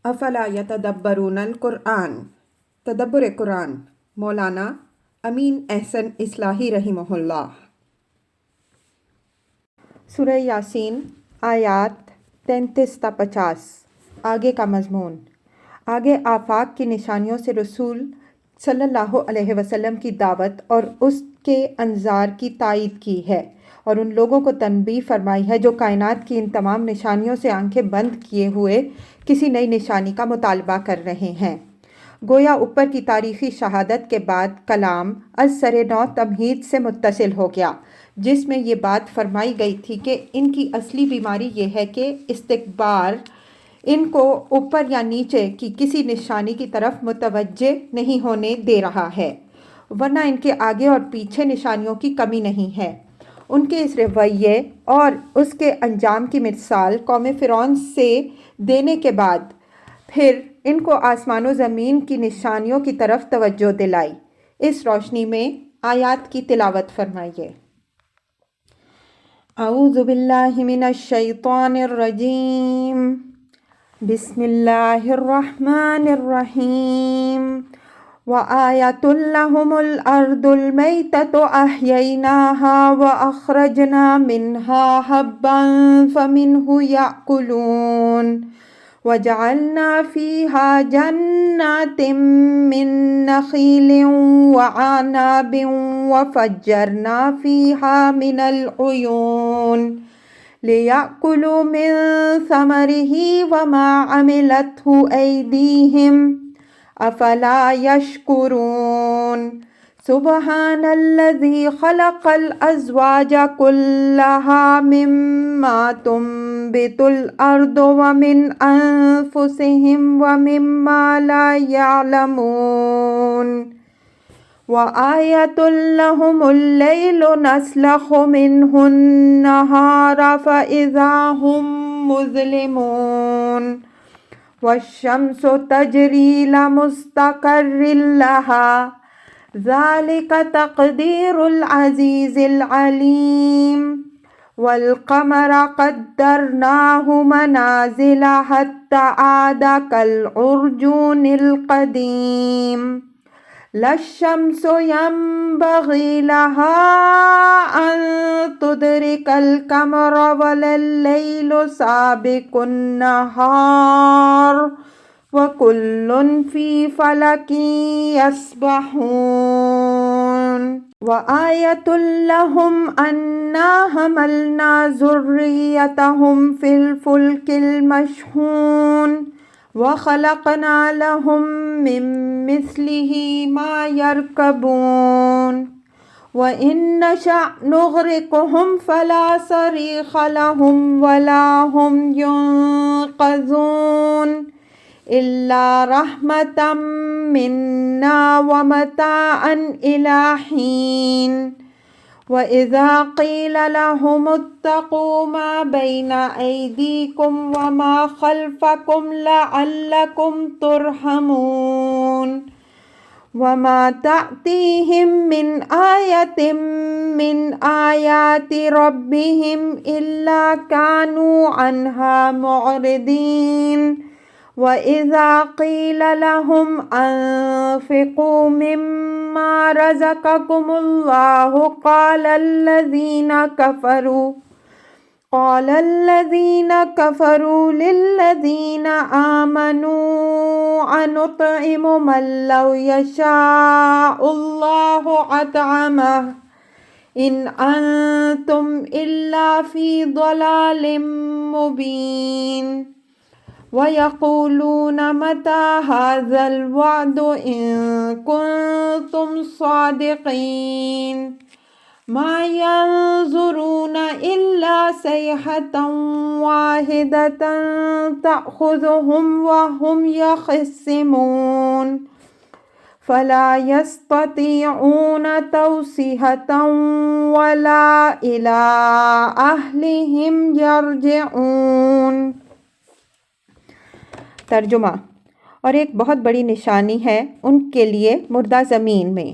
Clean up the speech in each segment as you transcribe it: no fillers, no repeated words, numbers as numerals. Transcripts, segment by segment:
افلا یتدبرون القرآن، تدبر قرآن، مولانا امین احسن اصلاحی رحمہ اللہ۔ سورہ یاسین آیات 33 تا 50۔ آگے کا مضمون، آگے آفاق کی نشانیوں سے رسول صلی اللہ علیہ وسلم کی دعوت اور اس کے انذار کی تائید کی ہے، اور ان لوگوں کو تنبیہ فرمائی ہے جو کائنات کی ان تمام نشانیوں سے آنکھیں بند کیے ہوئے کسی نئی نشانی کا مطالبہ کر رہے ہیں۔ گویا اوپر کی تاریخی شہادت کے بعد کلام از سر نو تمہید سے متصل ہو گیا، جس میں یہ بات فرمائی گئی تھی کہ ان کی اصلی بیماری یہ ہے کہ استکبار ان کو اوپر یا نیچے کی کسی نشانی کی طرف متوجہ نہیں ہونے دے رہا ہے، ورنہ ان کے آگے اور پیچھے نشانیوں کی کمی نہیں ہے۔ ان کے اس رویے اور اس کے انجام کی مثال قوم فرعون سے دینے کے بعد پھر ان کو آسمان و زمین کی نشانیوں کی طرف توجہ دلائی۔ اس روشنی میں آیات کی تلاوت فرمائیے۔ اعوذ باللہ من الشیطان الرجیم، بسم اللہ الرحمن الرحیم۔ وَآیَةٌ لَهُمُ الْأَرْضُ الْمَيْتَةُ أَحْیَيْنَاهَا وَأَخْرَجْنَا مِنْهَا حَبًّا فَمِنْهُ یَأْکُلُونَ وَجَعَلْنَا فِیہَا جَنَّاتٍ مِّن نَخِیلٍ وَأَعْنَابٍ وَفَجَّرْنَا فِیہَا مِنَ الْعُیُونِ لِیَأْکُلُوا مِن ثَمَرِهِ وَمَا عَمِلَتْهُ أَیْدِیہِمْ افلا یشکرون۔ سبحان الذی خلق الازواج کلها مما تنبت الارض ومن انفسهم ومما لا یعلمون۔ وآیۃ لہم اللیل نسلخ منہ النہار فاذا ہم مظلمون۔ والشمس تجری لمستقر لها ذلك تقدیر العزیز العلیم۔ والقمر قدرناہ منازل حتی عاد کالعرجون القدیم۔ لا الشمس ينبغي لها أن تدرك القمر ولا الليل سابق النهار وكل في فلك يسبحون۔ وآية لهم أنا حملنا ذريتهم في الفلك المشحون وخلقنا لهم من مثله ما يركبون۔ وإن نشأ نغرقهم فلا صريخ لهم ولا هم ينقذون إلا رحمة منا ومتاعا إلى حين۔ وَإِذَا قِيلَ لَهُمُ اتَّقُوا مَا بَيْنَ أَيْدِيكُمْ وَمَا خَلْفَكُمْ لَعَلَّكُمْ تُرْحَمُونَ۔ وَمَا تَأْتِيهِمْ مِنْ آیَةٍ مِّنْ آیَاتِ رَبِّهِمْ إِلَّا كَانُوا عَنْهَا مُعْرِضِینَ۔ وَإِذَا قِيلَ لَهُمْ أَنفِقُوا مِمَّا رَزَقَكُمُ اللَّهُ قَالَ الَّذِينَ كَفَرُوا لِلَّذِينَ آمَنُوا أَنُطْعِمُ مَن لَّوْ يَشَاءُ اللَّهُ أَطْعَمَهُ إِنْ أَنتُمْ إِلَّا فِي ضَلَالٍ مُّبِينٍ۔ وَيَقُولُونَ مَتَىٰ هَٰذَا الْوَعْدُ إِن كُنتُمْ صَادِقِينَ۔ مَا يَنظُرُونَ إِلَّا صَيْحَةً وَاحِدَةً تَأْخُذُهُمْ وَهُمْ يَخِصِّمُونَ فَلَا يَسْتَطِيعُونَ تَوْصِيَةً وَلَا إِلَىٰ أَهْلِهِمْ يَرْجِعُونَ۔ ترجمہ، اور ایک بہت بڑی نشانی ہے ان کے لیے مردہ زمین میں،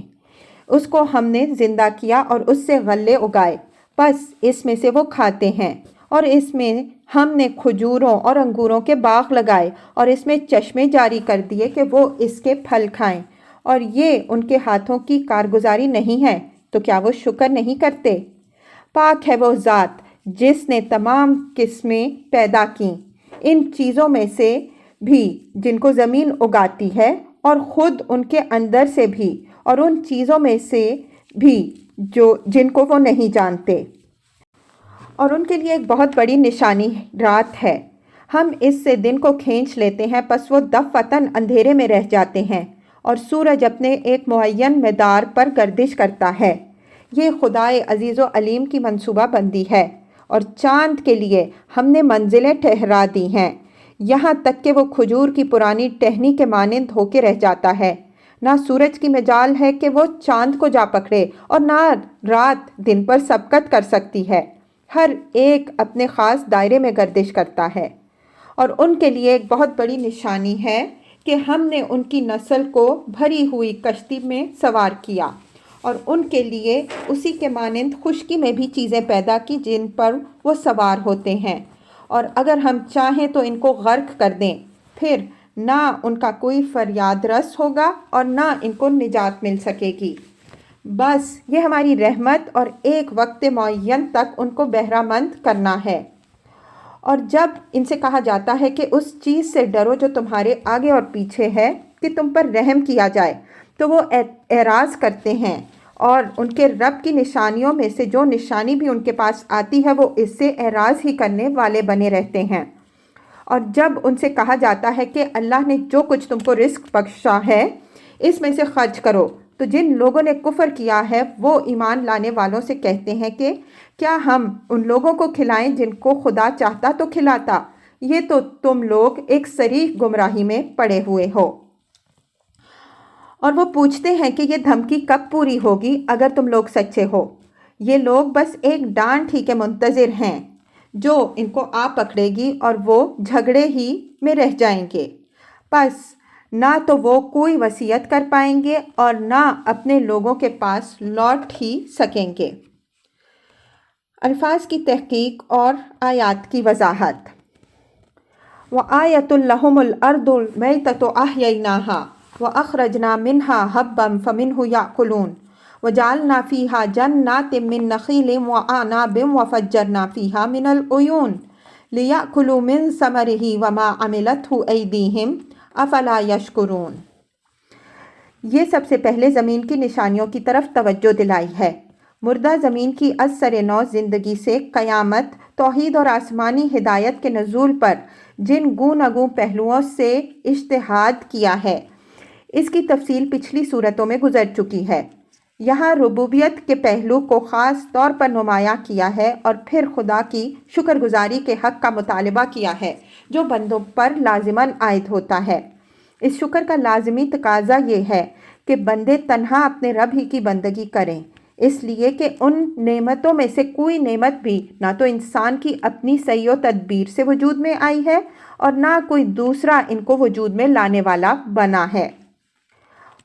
اس کو ہم نے زندہ کیا اور اس سے غلے اگائے، بس اس میں سے وہ کھاتے ہیں، اور اس میں ہم نے کھجوروں اور انگوروں کے باغ لگائے اور اس میں چشمے جاری کر دیے کہ وہ اس کے پھل کھائیں، اور یہ ان کے ہاتھوں کی کارگزاری نہیں ہے، تو کیا وہ شکر نہیں کرتے؟ پاک ہے وہ ذات جس نے تمام قسمیں پیدا کیں، ان چیزوں میں سے بھی جن کو زمین اگاتی ہے اور خود ان کے اندر سے بھی، اور ان چیزوں میں سے بھی جن کو وہ نہیں جانتے۔ اور ان کے لیے ایک بہت بڑی نشانی رات ہے، ہم اس سے دن کو کھینچ لیتے ہیں، پس وہ دفعتاً اندھیرے میں رہ جاتے ہیں، اور سورج اپنے ایک معین مدار پر گردش کرتا ہے۔ یہ خدائے عزیز و علیم کی منصوبہ بندی ہے، اور چاند کے لیے ہم نے منزلیں ٹھہرا دی ہیں، یہاں تک کہ وہ کھجور کی پرانی ٹہنی کے مانند ہو کے رہ جاتا ہے۔ نہ سورج کی مجال ہے کہ وہ چاند کو جا پکڑے، اور نہ رات دن پر سبقت کر سکتی ہے، ہر ایک اپنے خاص دائرے میں گردش کرتا ہے۔ اور ان کے لیے ایک بہت بڑی نشانی ہے کہ ہم نے ان کی نسل کو بھری ہوئی کشتی میں سوار کیا، اور ان کے لیے اسی کے مانند خشکی میں بھی چیزیں پیدا کی جن پر وہ سوار ہوتے ہیں، اور اگر ہم چاہیں تو ان کو غرق کر دیں، پھر نہ ان کا کوئی فریاد رس ہوگا اور نہ ان کو نجات مل سکے گی۔ بس یہ ہماری رحمت اور ایک وقت معین تک ان کو بہرہ مند کرنا ہے۔ اور جب ان سے کہا جاتا ہے کہ اس چیز سے ڈرو جو تمہارے آگے اور پیچھے ہے کہ تم پر رحم کیا جائے، تو وہ اعراض کرتے ہیں، اور ان کے رب کی نشانیوں میں سے جو نشانی بھی ان کے پاس آتی ہے وہ اس سے اعراض ہی کرنے والے بنے رہتے ہیں۔ اور جب ان سے کہا جاتا ہے کہ اللہ نے جو کچھ تم کو رزق بخشا ہے اس میں سے خرچ کرو، تو جن لوگوں نے کفر کیا ہے وہ ایمان لانے والوں سے کہتے ہیں کہ کیا ہم ان لوگوں کو کھلائیں جن کو خدا چاہتا تو کھلاتا، یہ تو تم لوگ ایک صریح گمراہی میں پڑے ہوئے ہو۔ اور وہ پوچھتے ہیں کہ یہ دھمکی کب پوری ہوگی اگر تم لوگ سچے ہو؟ یہ لوگ بس ایک ڈانٹ ہی کے منتظر ہیں جو ان کو آ پکڑے گی، اور وہ جھگڑے ہی میں رہ جائیں گے، پس نہ تو وہ کوئی وصیت کر پائیں گے اور نہ اپنے لوگوں کے پاس لوٹ ہی سکیں گے۔ الفاظ کی تحقیق اور آیات کی وضاحت۔ وَآیَةٌ لَهُمُ الْأَرْضُ الْمَيْتَةُ أَحْيَيْنَاهَا وَأَخْرَجْنَا مِنْهَا حَبًّا فَمِنْهُ يَأْكُلُونَ وَجَعَلْنَا فِيهَا جَنَّاتٍ مِّن نَخِيلٍ وَأَعْنَابٍ وَفَجَّرْنَا فِيهَا مِنَ الْعُيُونِ لِيَأْكُلُوا مِن ثَمَرِهِ وَمَا عَمِلَتْهُ أَيْدِيهِمْ أَفَلَا يَشْكُرُونَ۔ یہ سب سے پہلے زمین کی نشانیوں کی طرف توجہ دلائی ہے۔ مردہ زمین کی از سر نو زندگی سے قیامت، توحید اور آسمانی ہدایت کے نزول پر جن گوناگوں پہلوؤں سے اجتہاد کیا ہے، اس کی تفصیل پچھلی صورتوں میں گزر چکی ہے۔ یہاں ربوبیت کے پہلو کو خاص طور پر نمایاں کیا ہے، اور پھر خدا کی شکر گزاری کے حق کا مطالبہ کیا ہے جو بندوں پر لازماً عائد ہوتا ہے۔ اس شکر کا لازمی تقاضا یہ ہے کہ بندے تنہا اپنے رب ہی کی بندگی کریں، اس لیے کہ ان نعمتوں میں سے کوئی نعمت بھی نہ تو انسان کی اپنی سعی و تدبیر سے وجود میں آئی ہے اور نہ کوئی دوسرا ان کو وجود میں لانے والا بنا ہے۔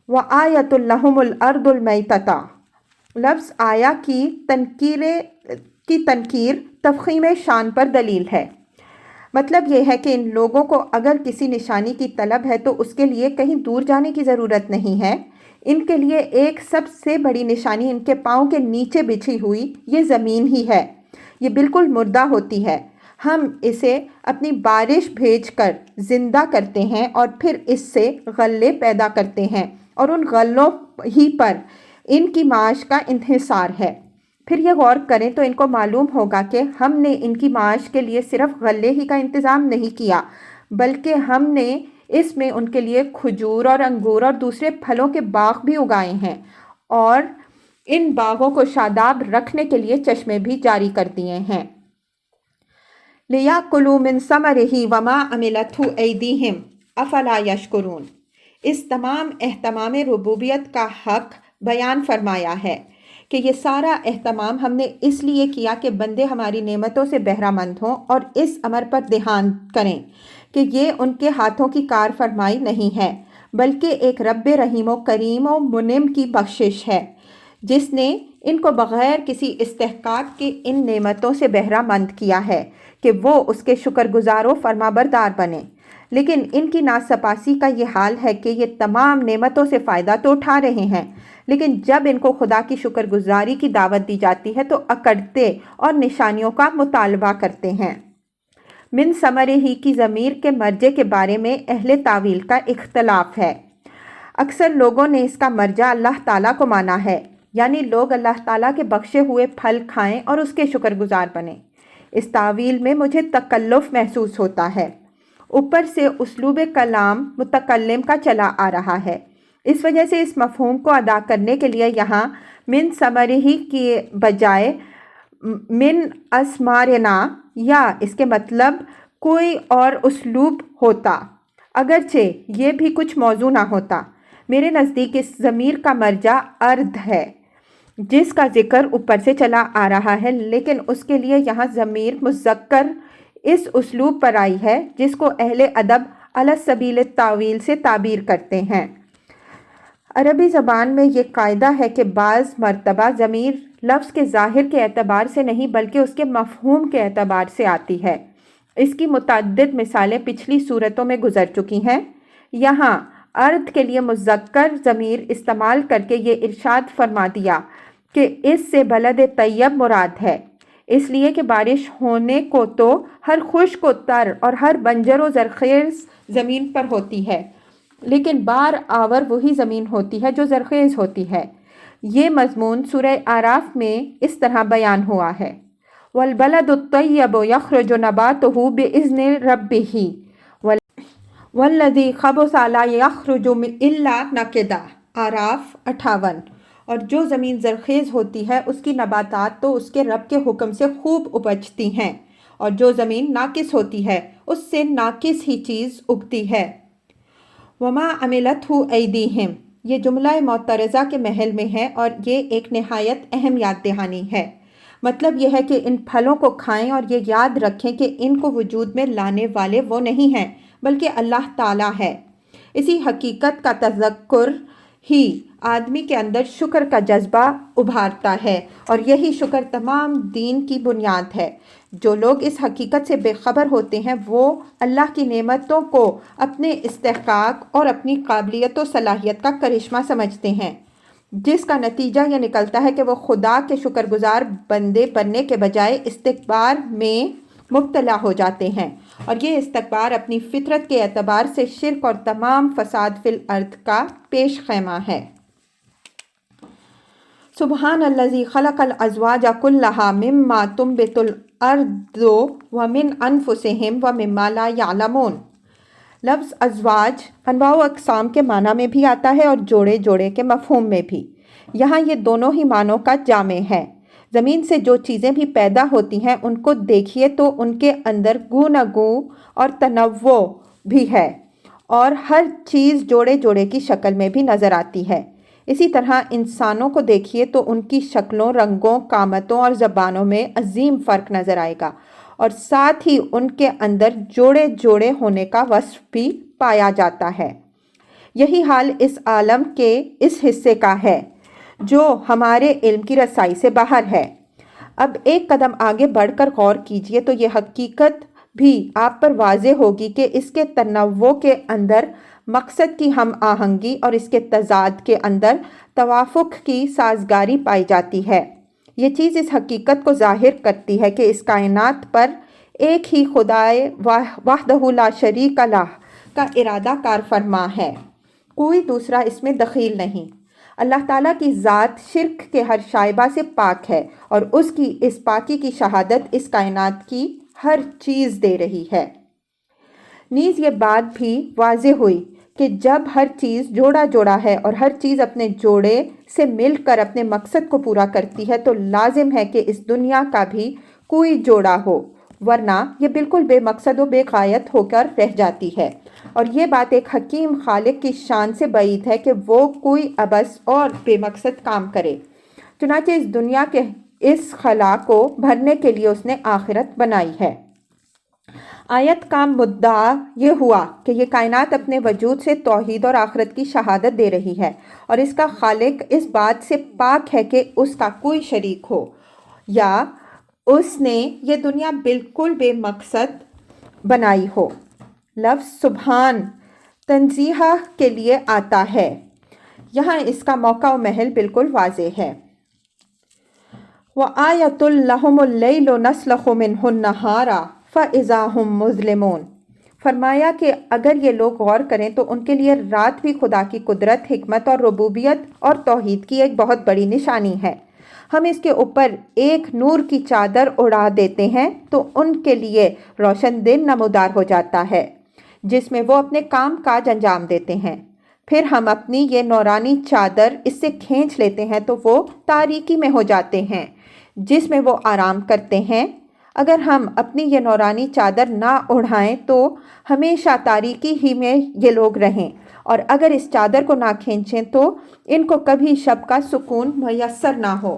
وَآیَةٌ لَهُمُ الْأَرْضُ الْمَيْتَةُ لفظ آیا کی تنکیر تفخیم شان پر دلیل ہے۔ مطلب یہ ہے کہ ان لوگوں کو اگر کسی نشانی کی طلب ہے تو اس کے لیے کہیں دور جانے کی ضرورت نہیں ہے۔ ان کے لیے ایک سب سے بڑی نشانی ان کے پاؤں کے نیچے بچھی ہوئی یہ زمین ہی ہے۔ یہ بالکل مردہ ہوتی ہے، ہم اسے اپنی بارش بھیج کر زندہ کرتے ہیں اور پھر اس سے غلے پیدا کرتے ہیں، اور ان غلوں ہی پر ان کی معاش کا انحصار ہے۔ پھر یہ غور کریں تو ان کو معلوم ہوگا کہ ہم نے ان کی معاش کے لیے صرف غلے ہی کا انتظام نہیں کیا، بلکہ ہم نے اس میں ان کے لیے کھجور اور انگور اور دوسرے پھلوں کے باغ بھی اگائے ہیں، اور ان باغوں کو شاداب رکھنے کے لیے چشمے بھی جاری کر دیے ہیں۔ لِيَأْكُلُوا مِن ثَمَرِهِ وَمَا عَمِلَتْهُ أَيْدِيهِمْ أَفَلَا يَشْكُرُونَ۔ اس تمام اہتمام ربوبیت کا حق بیان فرمایا ہے کہ یہ سارا اہتمام ہم نے اس لیے کیا کہ بندے ہماری نعمتوں سے بہرہ مند ہوں اور اس امر پر دھیان کریں کہ یہ ان کے ہاتھوں کی کار فرمائی نہیں ہے، بلکہ ایک رب رحیم و کریم و منعم کی بخشش ہے جس نے ان کو بغیر کسی استحقاق کے ان نعمتوں سے بہرہ مند کیا ہے کہ وہ اس کے شکر گزار و فرمانبردار بنیں، لیکن ان کی ناسپاسی کا یہ حال ہے کہ یہ تمام نعمتوں سے فائدہ تو اٹھا رہے ہیں، لیکن جب ان کو خدا کی شکر گزاری کی دعوت دی جاتی ہے تو اکڑتے اور نشانیوں کا مطالبہ کرتے ہیں۔ من ثمرہ ہی کی ضمیر کے مرجع کے بارے میں اہل تاویل کا اختلاف ہے۔ اکثر لوگوں نے اس کا مرجع اللہ تعالیٰ کو مانا ہے، یعنی لوگ اللہ تعالیٰ کے بخشے ہوئے پھل کھائیں اور اس کے شکر گزار بنیں۔ اس تعویل میں مجھے تکلف محسوس ہوتا ہے۔ اوپر سے اسلوب کلام متکلم کا چلا آ رہا ہے، اس وجہ سے اس مفہوم کو ادا کرنے کے لیے یہاں من ثمرہ کے بجائے من اسمارنا یا اس کے مطلب کوئی اور اسلوب ہوتا، اگرچہ یہ بھی کچھ موزوں نہ ہوتا۔ میرے نزدیک اس ضمیر کا مرجع ارض ہے جس کا ذکر اوپر سے چلا آ رہا ہے، لیکن اس کے لیے یہاں ضمیر مذکر اس اسلوب پر آئی ہے جس کو اہل ادب علی سبیل التاویل سے تعبیر کرتے ہیں۔ عربی زبان میں یہ قاعدہ ہے کہ بعض مرتبہ ضمیر لفظ کے ظاہر کے اعتبار سے نہیں بلکہ اس کے مفہوم کے اعتبار سے آتی ہے۔ اس کی متعدد مثالیں پچھلی صورتوں میں گزر چکی ہیں۔ یہاں ارض کے لیے مذکر ضمیر استعمال کر کے یہ ارشاد فرما دیا کہ اس سے بلد طیب مراد ہے، اس لیے کہ بارش ہونے کو تو ہر خشک و تر اور ہر بنجر و زرخیز زمین پر ہوتی ہے، لیکن بار آور وہی زمین ہوتی ہے جو زرخیز ہوتی ہے۔ یہ مضمون سورہ اعراف میں اس طرح بیان ہوا ہے، وَالْبَلَدُ الطَّيِّبُ يَخْرُجُ نَبَاتُهُ بِإِذْنِ رَبِّهِ وَالَّذِي خَبُثَ لَا يَخْرُجُ إِلَّا نَكِدًا، اعراف 58۔ اور جو زمین زرخیز ہوتی ہے اس کی نباتات تو اس کے رب کے حکم سے خوب اپجتی ہیں، اور جو زمین ناقص ہوتی ہے اس سے ناقص ہی چیز اگتی ہے۔ وَمَا عَمِلَتْهُ أَيْدِيهِمْ، یہ جملہ معترضہ کے محل میں ہے اور یہ ایک نہایت اہم یاد دہانی ہے۔ مطلب یہ ہے کہ ان پھلوں کو کھائیں اور یہ یاد رکھیں کہ ان کو وجود میں لانے والے وہ نہیں ہیں بلکہ اللہ تعالیٰ ہے۔ اسی حقیقت کا تذکر ہی آدمی کے اندر شکر کا جذبہ ابھارتا ہے، اور یہی شکر تمام دین کی بنیاد ہے۔ جو لوگ اس حقیقت سے بے خبر ہوتے ہیں وہ اللہ کی نعمتوں کو اپنے استحقاق اور اپنی قابلیت و صلاحیت کا کرشمہ سمجھتے ہیں، جس کا نتیجہ یہ نکلتا ہے کہ وہ خدا کے شکر گزار بندے بننے کے بجائے استکبار میں مبتلا ہو جاتے ہیں، اور یہ استکبار اپنی فطرت کے اعتبار سے شرک اور تمام فساد فی الارض کا پیش خیمہ ہے۔ سبحان الذی خلق الازواج کلھا مما تنبت الارض ومن انفسہم ومما لا یعلمون۔ لفظ ازواج انواع و اقسام کے معنی میں بھی آتا ہے اور جوڑے جوڑے کے مفہوم میں بھی۔ یہاں یہ دونوں ہی معنوں کا جامع ہے۔ زمین سے جو چیزیں بھی پیدا ہوتی ہیں ان کو دیکھیے تو ان کے اندر گوناگوں اور تنوع بھی ہے، اور ہر چیز جوڑے جوڑے کی شکل میں بھی نظر آتی ہے۔ اسی طرح انسانوں کو دیکھیے تو ان کی شکلوں، رنگوں، قامتوں اور زبانوں میں عظیم فرق نظر آئے گا، اور ساتھ ہی ان کے اندر جوڑے جوڑے ہونے کا وصف بھی پایا جاتا ہے۔ یہی حال اس عالم کے اس حصے کا ہے جو ہمارے علم کی رسائی سے باہر ہے۔ اب ایک قدم آگے بڑھ کر غور کیجئے تو یہ حقیقت بھی آپ پر واضح ہوگی کہ اس کے تنوع کے اندر مقصد کی ہم آہنگی اور اس کے تضاد کے اندر توافق کی سازگاری پائی جاتی ہے۔ یہ چیز اس حقیقت کو ظاہر کرتی ہے کہ اس کائنات پر ایک ہی خدائے وحدہ لا شریک لہ کا ارادہ کار فرما ہے، کوئی دوسرا اس میں دخیل نہیں۔ اللہ تعالیٰ کی ذات شرک کے ہر شائبہ سے پاک ہے، اور اس کی اس پاکی کی شہادت اس کائنات کی ہر چیز دے رہی ہے۔ نیز یہ بات بھی واضح ہوئی کہ جب ہر چیز جوڑا جوڑا ہے اور ہر چیز اپنے جوڑے سے مل کر اپنے مقصد کو پورا کرتی ہے تو لازم ہے کہ اس دنیا کا بھی کوئی جوڑا ہو، ورنہ یہ بالکل بے مقصد و بے غایت ہو کر رہ جاتی ہے۔ اور یہ بات ایک حکیم خالق کی شان سے بعید ہے کہ وہ کوئی عبث اور بے مقصد کام کرے۔ چنانچہ اس دنیا کے اس خلا کو بھرنے کے لیے اس نے آخرت بنائی ہے۔ آیت کا مدعا یہ ہوا کہ یہ کائنات اپنے وجود سے توحید اور آخرت کی شہادت دے رہی ہے اور اس کا خالق اس بات سے پاک ہے کہ اس کا کوئی شریک ہو یا اس نے یہ دنیا بالکل بے مقصد بنائی ہو۔ لفظ سبحان تنزیہ کے لیے آتا ہے، یہاں اس کا موقع و محل بالکل واضح ہے۔ وَآیَةٌ لَهُمُ اللَّيْلُ نَسْلَخُ مِنْهُ النَّهَارَ فَإِذَا هُمْ مُظْلِمُونَ۔ فرمایا کہ اگر یہ لوگ غور کریں تو ان کے لیے رات بھی خدا کی قدرت، حکمت اور ربوبیت اور توحید کی ایک بہت بڑی نشانی ہے۔ ہم اس کے اوپر ایک نور کی چادر اڑا دیتے ہیں تو ان کے لیے روشن دن نمودار ہو جاتا ہے جس میں وہ اپنے کام کاج انجام دیتے ہیں۔ پھر ہم اپنی یہ نورانی چادر اس سے کھینچ لیتے ہیں تو وہ تاریکی میں ہو جاتے ہیں جس میں وہ آرام کرتے ہیں۔ اگر ہم اپنی یہ نورانی چادر نہ اڑھائیں تو ہمیشہ تاریکی ہی میں یہ لوگ رہیں، اور اگر اس چادر کو نہ کھینچیں تو ان کو کبھی شب کا سکون میسر نہ ہو۔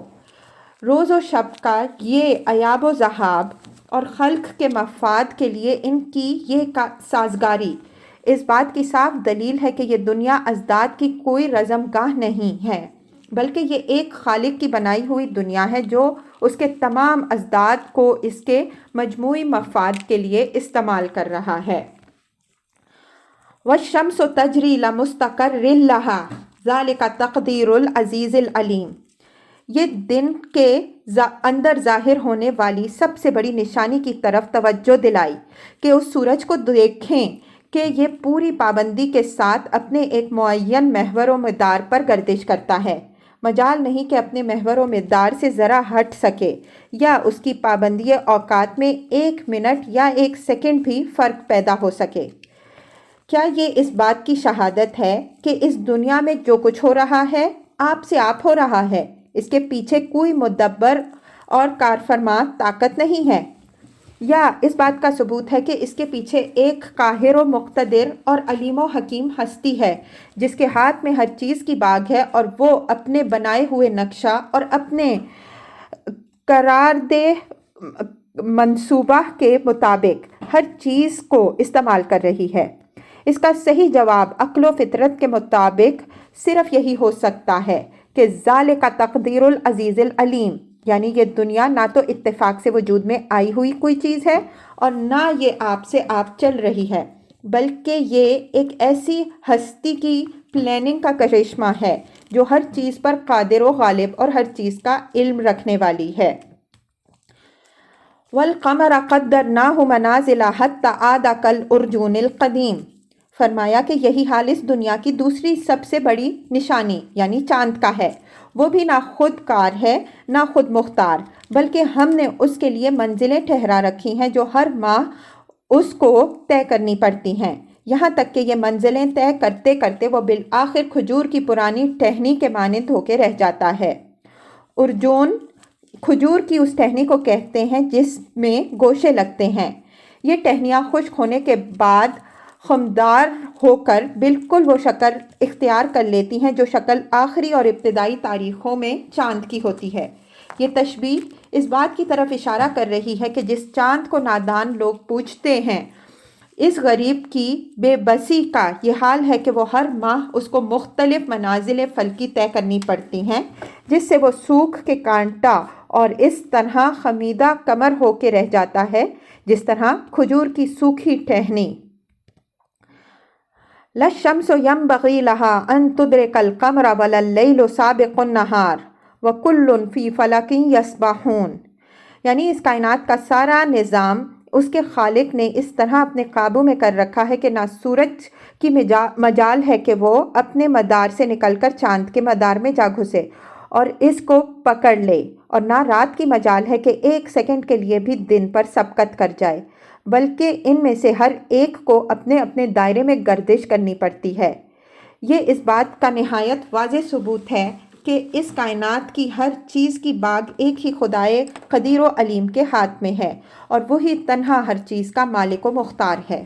روز و شب کا یہ ایاب و ذہاب اور خلق کے مفاد کے لیے ان کی یہ سازگاری اس بات کی صاف دلیل ہے کہ یہ دنیا ازداد کی کوئی رزم گاہ نہیں ہے، بلکہ یہ ایک خالق کی بنائی ہوئی دنیا ہے جو اس کے تمام ازداد کو اس کے مجموعی مفاد کے لیے استعمال کر رہا ہے۔ وَالشَّمْسُ تَجْرِي لَمُسْتَقَرٍّ لَهَا ذَلِكَ تَقْدِيرُ الْعَزِيزِ الْعَلِيمِ۔ یہ دن کے اندر ظاہر ہونے والی سب سے بڑی نشانی کی طرف توجہ دلائی کہ اس سورج کو دیکھیں کہ یہ پوری پابندی کے ساتھ اپنے ایک معین محور و مدار پر گردش کرتا ہے۔ مجال نہیں کہ اپنے محور و مدار سے ذرا ہٹ سکے یا اس کی پابندی اوقات میں 1 منٹ یا 1 سیکنڈ بھی فرق پیدا ہو سکے۔ کیا یہ اس بات کی شہادت ہے کہ اس دنیا میں جو کچھ ہو رہا ہے آپ سے آپ ہو رہا ہے، اس کے پیچھے کوئی مدبر اور کارفرما طاقت نہیں ہے؟ یا اس بات کا ثبوت ہے کہ اس کے پیچھے ایک قاہر و مقتدر اور علیم و حکیم ہستی ہے جس کے ہاتھ میں ہر چیز کی باگ ہے اور وہ اپنے بنائے ہوئے نقشہ اور اپنے قراردہ منصوبہ کے مطابق ہر چیز کو استعمال کر رہی ہے؟ اس کا صحیح جواب عقل و فطرت کے مطابق صرف یہی ہو سکتا ہے کہ ذالک تقدیر العزیز العلیم، یعنی یہ دنیا نہ تو اتفاق سے وجود میں آئی ہوئی کوئی چیز ہے اور نہ یہ آپ سے آپ چل رہی ہے، بلکہ یہ ایک ایسی ہستی کی پلاننگ کا کرشمہ ہے جو ہر چیز پر قادر و غالب اور ہر چیز کا علم رکھنے والی ہے۔ وَالْقَمَرَ قَدَّرْنَاهُ مَنَازِلَ حَتَّىٰ عَادَ كَالْعُرْجُونِ الْقَدِيمِ۔ فرمایا کہ یہی حال اس دنیا کی دوسری سب سے بڑی نشانی یعنی چاند کا ہے۔ وہ بھی نہ خود کار ہے نہ خود مختار، بلکہ ہم نے اس کے لیے منزلیں ٹھہرا رکھی ہیں جو ہر ماہ اس کو طے کرنی پڑتی ہیں، یہاں تک کہ یہ منزلیں طے کرتے کرتے وہ بالآخر کھجور کی پرانی ٹہنی کے مانند ہو کے رہ جاتا ہے۔ ارجون کھجور کی اس ٹہنی کو کہتے ہیں جس میں گوشے لگتے ہیں۔ یہ ٹہنیاں خشک ہونے کے بعد خمدار ہو کر بالکل وہ شکل اختیار کر لیتی ہیں جو شکل آخری اور ابتدائی تاریخوں میں چاند کی ہوتی ہے۔ یہ تشبیہ اس بات کی طرف اشارہ کر رہی ہے کہ جس چاند کو نادان لوگ پوجتے ہیں، اس غریب کی بے بسی کا یہ حال ہے کہ وہ ہر ماہ اس کو مختلف منازل فلکی طے کرنی پڑتی ہیں جس سے وہ سوکھ کے کانٹا اور اس طرح خمیدہ کمر ہو کے رہ جاتا ہے جس طرح کھجور کی سوکھی ٹہنی۔ لَلشَّمْسُ يَنبَغِي لَهَا أَن تُدْرِكَ الْقَمَرَ وَلَا اللَّيْلُ سَابِقُ النَّهَارِ وَكُلٌّ فِي فَلَكٍ يَسْبَحُونَ، یعنی اس کائنات کا سارا نظام اس کے خالق نے اس طرح اپنے قابو میں کر رکھا ہے کہ نہ سورج کی مجال ہے کہ وہ اپنے مدار سے نکل کر چاند کے مدار میں جا گھسے اور اس کو پکڑ لے، اور نہ رات کی مجال ہے کہ 1 سیکنڈ کے لیے بھی دن پر سبقت کر جائے، بلکہ ان میں سے ہر ایک کو اپنے اپنے دائرے میں گردش کرنی پڑتی ہے۔ یہ اس بات کا نہایت واضح ثبوت ہے کہ اس کائنات کی ہر چیز کی باگ ایک ہی خدائے قدیر و علیم کے ہاتھ میں ہے اور وہی تنہا ہر چیز کا مالک و مختار ہے۔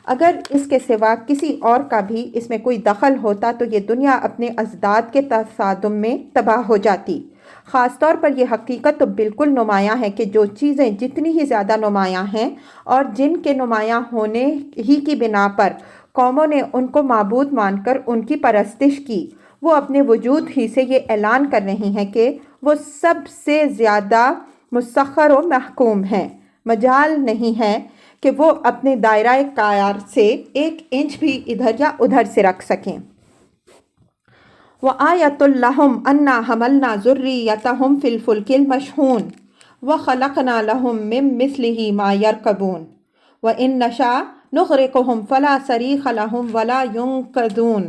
اگر اس کے سوا کسی اور کا بھی اس میں کوئی دخل ہوتا تو یہ دنیا اپنے ازداد کے تصادم میں تباہ ہو جاتی۔ خاص طور پر یہ حقیقت تو بالکل نمایاں ہے کہ جو چیزیں جتنی ہی زیادہ نمایاں ہیں اور جن کے نمایاں ہونے ہی کی بنا پر قوموں نے ان کو معبود مان کر ان کی پرستش کی، وہ اپنے وجود ہی سے یہ اعلان کر رہی ہیں کہ وہ سب سے زیادہ مسخر و محکوم ہیں، مجال نہیں ہے کہ وہ اپنے دائرہ کار سے 1 انچ بھی ادھر یا ادھر سے رکھ سکیں۔ وَآیَةٌ لَّهُمْ أَنَّا حَمَلْنَا ذُرِّيَّتَهُمْ فِي الْفُلْكِ الْمَشْحُونِ وَخَلَقْنَا لَهُم مِّن مِّثْلِهِ مَا يَرْكَبُونَ وَإِن نَّشَأْ نُغْرِقْهُمْ فَلَا صَرِيخَ لَهُمْ وَلَا يُنقَذُونَ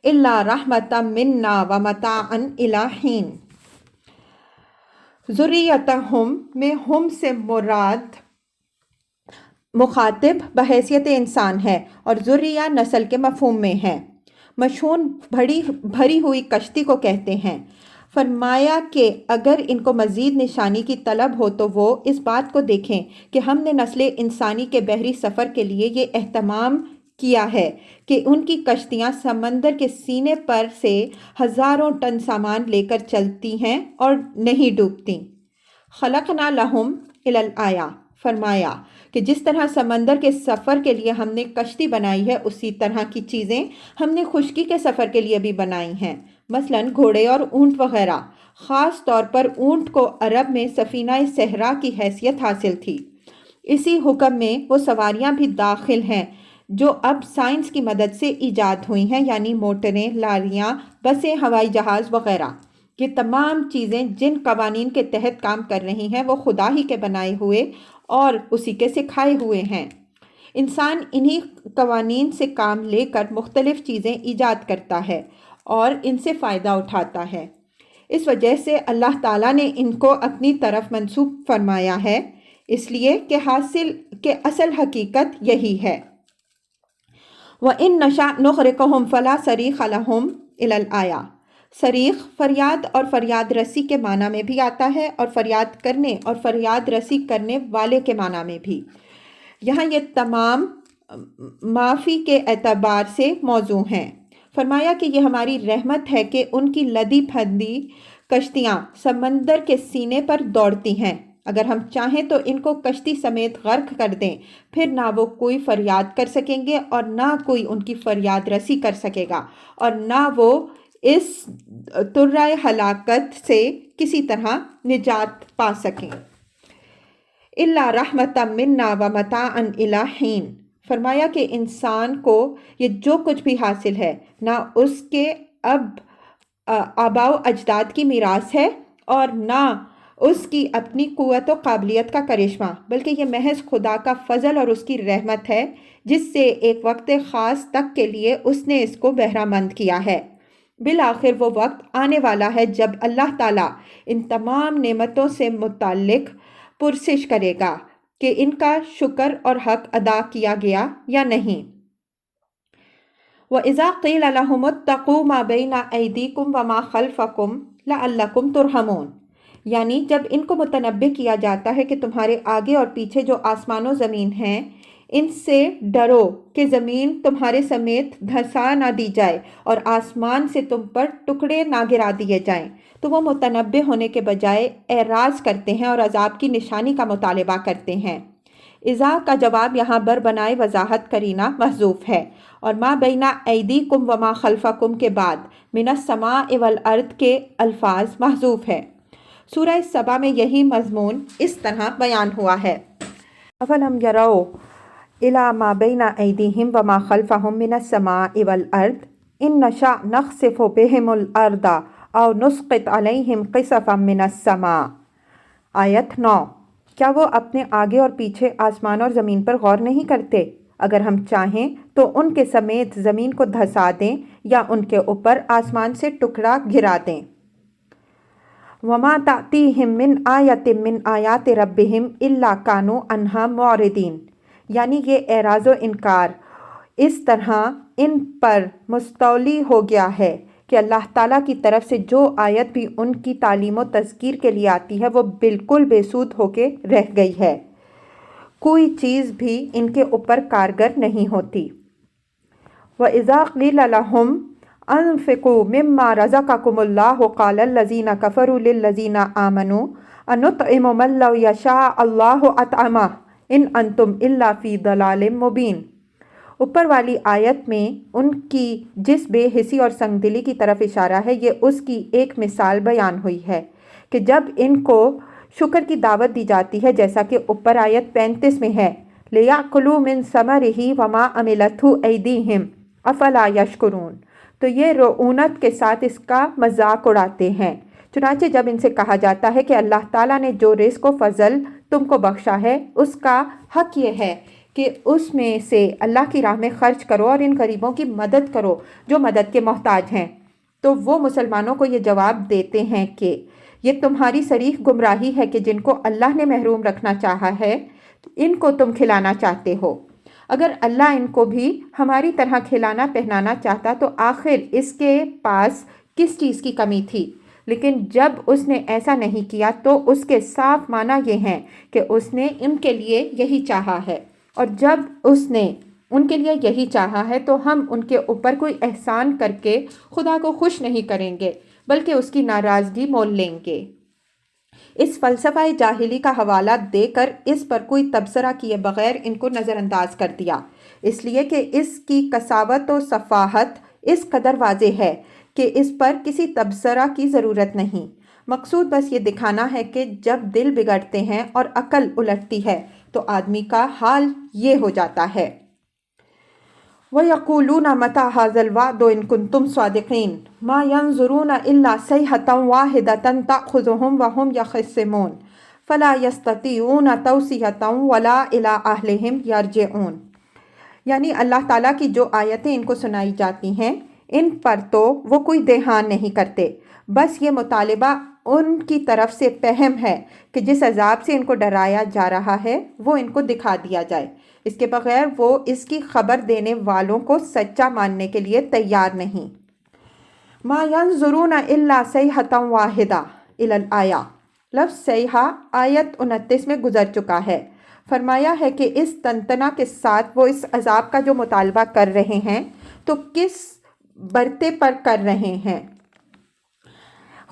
إِلَّا رَحْمَةً مِّنَّا وَمَتَاعًا إِلَىٰ حِينٍ۔ ذُرِّيَّتَهُم میں ہم سے مراد مخاطب بحیثیت انسان ہے اور ذریہ نسل کے مفہوم میں ہے۔ مشحون بھری ہوئی کشتی کو کہتے ہیں۔ فرمایا کہ اگر ان کو مزید نشانی کی طلب ہو تو وہ اس بات کو دیکھیں کہ ہم نے نسل انسانی کے بحری سفر کے لیے یہ اہتمام کیا ہے کہ ان کی کشتیاں سمندر کے سینے پر سے ہزاروں ٹن سامان لے کر چلتی ہیں اور نہیں ڈوبتیں۔ خلقنا لہم الآیا، فرمایا کہ جس طرح سمندر کے سفر کے لیے ہم نے کشتی بنائی ہے اسی طرح کی چیزیں ہم نے خشکی کے سفر کے لیے بھی بنائی ہیں، مثلاً گھوڑے اور اونٹ وغیرہ۔ خاص طور پر اونٹ کو عرب میں سفینہ صحرا کی حیثیت حاصل تھی۔ اسی حکم میں وہ سواریاں بھی داخل ہیں جو اب سائنس کی مدد سے ایجاد ہوئی ہیں، یعنی موٹریں، لاریاں، بسیں، ہوائی جہاز وغیرہ۔ یہ تمام چیزیں جن قوانین کے تحت کام کر رہی ہیں وہ خدا ہی کے بنائے ہوئے اور اسی کے سکھائے ہوئے ہیں۔ انسان انہی قوانین سے کام لے کر مختلف چیزیں ایجاد کرتا ہے اور ان سے فائدہ اٹھاتا ہے۔ اس وجہ سے اللہ تعالیٰ نے ان کو اپنی طرف منسوب فرمایا ہے، اس لیے کہ اصل حقیقت یہی ہے۔ وَإِن نَّشَأْ نُغْرِقْهُمْ فَلَا صَرِيخَ لَهُمْ إِلَى الْآيَةِ۔ صریخ فریاد اور فریاد رسی کے معنی میں بھی آتا ہے اور فریاد کرنے اور فریاد رسی کرنے والے کے معنی میں بھی۔ یہاں یہ تمام معافی کے اعتبار سے موضوع ہیں۔ فرمایا کہ یہ ہماری رحمت ہے کہ ان کی لدی پھندی کشتیاں سمندر کے سینے پر دوڑتی ہیں۔ اگر ہم چاہیں تو ان کو کشتی سمیت غرق کر دیں، پھر نہ وہ کوئی فریاد کر سکیں گے اور نہ کوئی ان کی فریاد رسی کر سکے گا اور نہ وہ اس ترائے ہلاکت سے کسی طرح نجات پا سکیں۔ الا رحمۃ منا ومتاعا الی حین۔ فرمایا کہ انسان کو یہ جو کچھ بھی حاصل ہے نہ اس کے آباء و اجداد کی میراث ہے اور نہ اس کی اپنی قوت و قابلیت کا کرشمہ، بلکہ یہ محض خدا کا فضل اور اس کی رحمت ہے جس سے ایک وقت خاص تک کے لیے اس نے اس کو بہرہ مند کیا ہے۔ بالآخر وہ وقت آنے والا ہے جب اللہ تعالیٰ ان تمام نعمتوں سے متعلق پرسش کرے گا کہ ان کا شکر اور حق ادا کیا گیا یا نہیں۔ وَإِذَا قِيلَ لَهُمُ اتَّقُوا مَا بَيْنَ أَيْدِيكُمْ وَمَا خَلْفَكُمْ لَعَلَّكُمْ تُرْحَمُونَ، یعنی جب ان کو متنبہ کیا جاتا ہے کہ تمہارے آگے اور پیچھے جو آسمان و زمین ہیں ان سے ڈرو کہ زمین تمہارے سمیت دھسا نہ دی جائے اور آسمان سے تم پر ٹکڑے نہ گرا دیے جائیں، تو وہ متنبہ ہونے کے بجائے اعراض کرتے ہیں اور عذاب کی نشانی کا مطالبہ کرتے ہیں۔ اذا کا جواب یہاں بر بنائے وضاحت کرینہ محذوف ہے اور ما بین ایدیکم وما خلفکم کے بعد من السماء والارض کے الفاظ محذوف ہے۔ سورہ سبا میں یہی مضمون اس طرح بیان ہوا ہے۔ اَفَلَمْ يَرَوْا إِلَىٰ مَا بَيْنَ أَيْدِيهِمْ وَمَا خَلْفَهُمْ مِنَ السَّمَاءِ وَالْأَرْضِ إِن نَّشَأْ نَخْسِفْ بِهِمُ الْأَرْضَ أَوْ نُسْقِطْ عَلَيْهِمْ قِسَفًا مِّنَ السَّمَاءِ۔ آیت 9۔ کیا وہ اپنے آگے اور پیچھے آسمان اور زمین پر غور نہیں کرتے؟ اگر ہم چاہیں تو ان کے سمیت زمین کو دھسا دیں یا ان کے اوپر آسمان سے ٹکڑا گرا دیں۔ وَمَا تَأْتِيهِم مِّنْ آیَةٍ مِّنْ آیَاتِ رَبِّهِمْ إِلَّا كَانُوا عَنْهَا مُعْرِضِينَ، یعنی یہ اعراض و انکار اس طرح ان پر مستولی ہو گیا ہے کہ اللہ تعالیٰ کی طرف سے جو آیت بھی ان کی تعلیم و تذکیر کے لیے آتی ہے وہ بالکل بے سود ہو کے رہ گئی ہے۔ کوئی چیز بھی ان کے اوپر کارگر نہیں ہوتی۔ وَإِذَا قِيلَ لَهُمْ أَنفِقُوا مِمَّا رَزَقَكُمُ اللَّهُ قَالَ الَّذِينَ كَفَرُوا لِلَّذِينَ آمَنُوا أَنُطْعِمُ مَن لَّوْ يَشَاءُ اللَّهُ أَطْعَمَهُ إِنْ أَنْتُمْ إِلَّا فِي ضَلَالٍ مُّبِينٍ۔ اوپر والی آیت میں ان کی جس بے حسی اور سنگ دلی کی طرف اشارہ ہے، یہ اس کی ایک مثال بیان ہوئی ہے کہ جب ان کو شکر کی دعوت دی جاتی ہے، جیسا کہ اوپر آیت 35 میں ہے، لِيَأْكُلُوا مِن ثَمَرِهِ وَمَا عَمِلَتْهُ أَيْدِيهِمْ أَفَلَا يَشْكُرُونَ، تو یہ رعونت کے ساتھ اس کا مذاق اڑاتے ہیں۔ چنانچہ جب ان سے کہا جاتا ہے کہ اللہ تعالیٰ نے جو رزق و فضل تم کو بخشا ہے، اس کا حق یہ ہے کہ اس میں سے اللہ کی راہ میں خرچ کرو اور ان غریبوں کی مدد کرو جو مدد کے محتاج ہیں، تو وہ مسلمانوں کو یہ جواب دیتے ہیں کہ یہ تمہاری صریح گمراہی ہے کہ جن کو اللہ نے محروم رکھنا چاہا ہے ان کو تم کھلانا چاہتے ہو۔ اگر اللہ ان کو بھی ہماری طرح کھلانا پہنانا چاہتا تو آخر اس کے پاس کس چیز کی کمی تھی؟ لیکن جب اس نے ایسا نہیں کیا تو اس کے صاف معنی یہ ہیں کہ اس نے ان کے لیے یہی چاہا ہے، اور جب اس نے ان کے لیے یہی چاہا ہے تو ہم ان کے اوپر کوئی احسان کر کے خدا کو خوش نہیں کریں گے بلکہ اس کی ناراضگی مول لیں گے۔ اس فلسفہ جاہلی کا حوالہ دے کر اس پر کوئی تبصرہ کیے بغیر ان کو نظر انداز کر دیا، اس لیے کہ اس کی قساوت و صفاحت اس قدر واضح ہے کہ اس پر کسی تبصرہ کی ضرورت نہیں۔ مقصود بس یہ دکھانا ہے کہ جب دل بگڑتے ہیں اور عقل الٹتی ہے تو آدمی کا حال یہ ہو جاتا ہے۔ وَيَقُولُونَ مَتَىٰ هَٰذَا الْوَعْدُ إِن كُنتُمْ صَادِقِينَ مَا يَنظُرُونَ إِلَّا صَيْحَةً وَاحِدَةً تَأْخُذُهُمْ وَهُمْ يَخِصِّمُونَ فَلَا يَسْتَطِيعُونَ تَوْصِيَةً وَلَا إِلَىٰ أَهْلِهِمْ يَرْجِعُونَ، یعنی اللہ تعالیٰ کی جو آیتیں ان کو سنائی جاتی ہیں ان پر تو وہ کوئی دھیان نہیں کرتے، بس یہ مطالبہ ان کی طرف سے پہم ہے کہ جس عذاب سے ان کو ڈرایا جا رہا ہے وہ ان کو دکھا دیا جائے، اس کے بغیر وہ اس کی خبر دینے والوں کو سچا ماننے کے لیے تیار نہیں۔ ما ينظرون الا صیحة واحدہ الی الآیہ، لفظ صیحہ آیت 29 میں گزر چکا ہے۔ فرمایا ہے کہ اس تنتنا کے ساتھ وہ اس عذاب کا جو مطالبہ کر رہے ہیں تو کس برتے پر کر رہے ہیں؟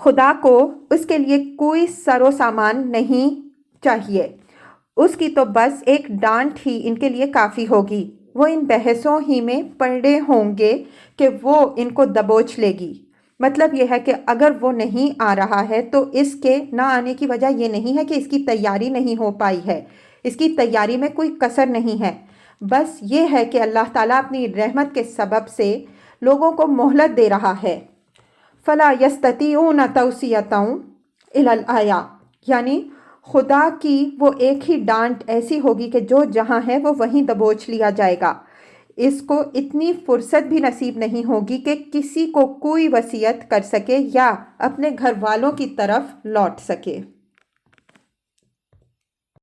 خدا کو اس کے لیے کوئی سر و سامان نہیں چاہیے، اس کی تو بس ایک ڈانٹ ہی ان کے لیے کافی ہوگی۔ وہ ان بحثوں ہی میں پڑے ہوں گے کہ وہ ان کو دبوچ لے گی۔ مطلب یہ ہے کہ اگر وہ نہیں آ رہا ہے تو اس کے نہ آنے کی وجہ یہ نہیں ہے کہ اس کی تیاری نہیں ہو پائی ہے، اس کی تیاری میں کوئی کسر نہیں ہے، بس یہ ہے کہ اللہ تعالیٰ اپنی رحمت کے سبب سے لوگوں کو مہلت دے رہا ہے۔ فَلَا يَسْتَطِيعُونَ تَوْصِيَةً إِلَى الْآیَةِ، یعنی خدا کی وہ ایک ہی ڈانٹ ایسی ہوگی کہ جو جہاں ہے وہ وہیں دبوچ لیا جائے گا، اس کو اتنی فرصت بھی نصیب نہیں ہوگی کہ کسی کو کوئی وصیت کر سکے یا اپنے گھر والوں کی طرف لوٹ سکے۔